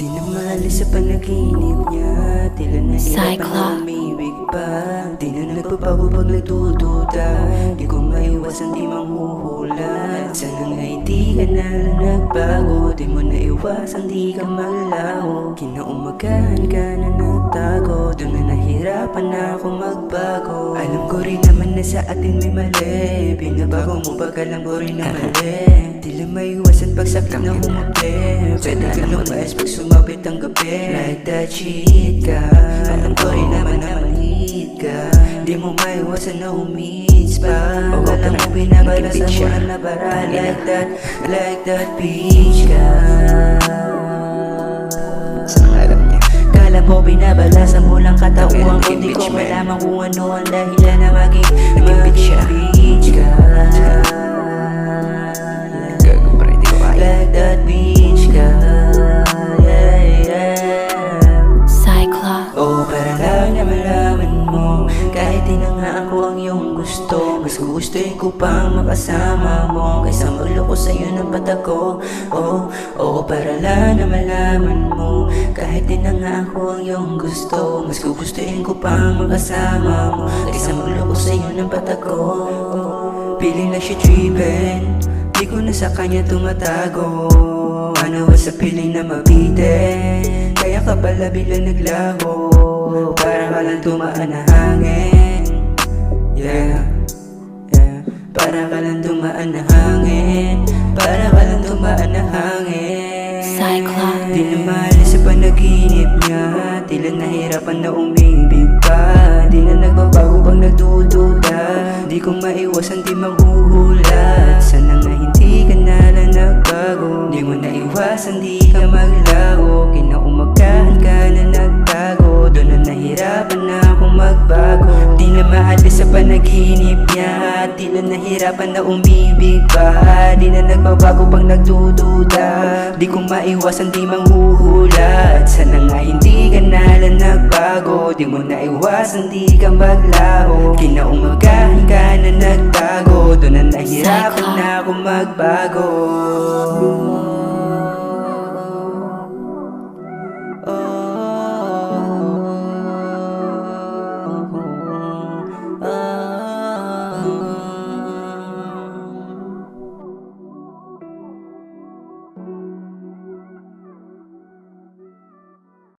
Di na maalis sa panaginip niya, tila nahirapan na umibig pa. Di na nagbabago pag nagdududa, di ko maiwasan di manghuhula. Sana nga hindi ka na lang nagbago, di mo naiwasan di ka maglaho. Kinaumagahan ka na nagtago, doon na nahirapan na ako magbago. Alam ko rin naman na sa atin may mali, binabago mo baga alam ko rin na mali. Tila maiwasan pag sakit na humapli, pwede ka lumayas pag sumabit ang gabi. Like that cheat ka, alam ko rin naman na maliit ka. Di mo maiwasan na umis pa, alam mo binabalasan mo lang na bara. Like that bitch ka. Alam niya, Kala mo binabalasan mo lang katauhan ko, di ko malaman kung ano ang dahilan na maging bitch ka. gago pre, di ko kaya. Like that bitch ka. Cyclops. Oh, para lang na malaman mo, kahit di na nga ako ang iyong gusto, mas gugustuhin ko pang makasama mo kaysa magloko sa'yo ng patag ko. Oh, para lang na malaman mo, kahit di na nga ako ang iyong gusto, mas gugustuhin ko pang makasama mo kaysa magloko sa'yo ng patag ko. Piling na siya trippin', di ko na sa kanya tumatago. Ano ba sa piling na mabitin, kaya ka pala biglang naglaho, para ka lang tumaan na hangin. Yeah, para ka lang tumaan na hangin, para ka lang tumaan na hangin. Cyclops. Di na maalis sa panaginip niya, tila nahirapan na umibig pa. Di na nagbabago pag nagdududa, di ko maiwasan di maghuhulat. Sana nga hindi ka na lang nagbago, di mo naiwasan di ka maglaho. Kinaumagahan ka na nagtago, doon na nahirapan na akong magbago. Di na maalis sa panaginip niya, di na nahirapan na umibig pa. Di na nagbabago pag nagdududa, di ko maiwasan di manghuhulat. Sana nga hindi ka na lang nagbago, di mo naiwasan di ka maglaho. Kinaumagahan ka na nagtago, doon na nahirapan na akong magbago.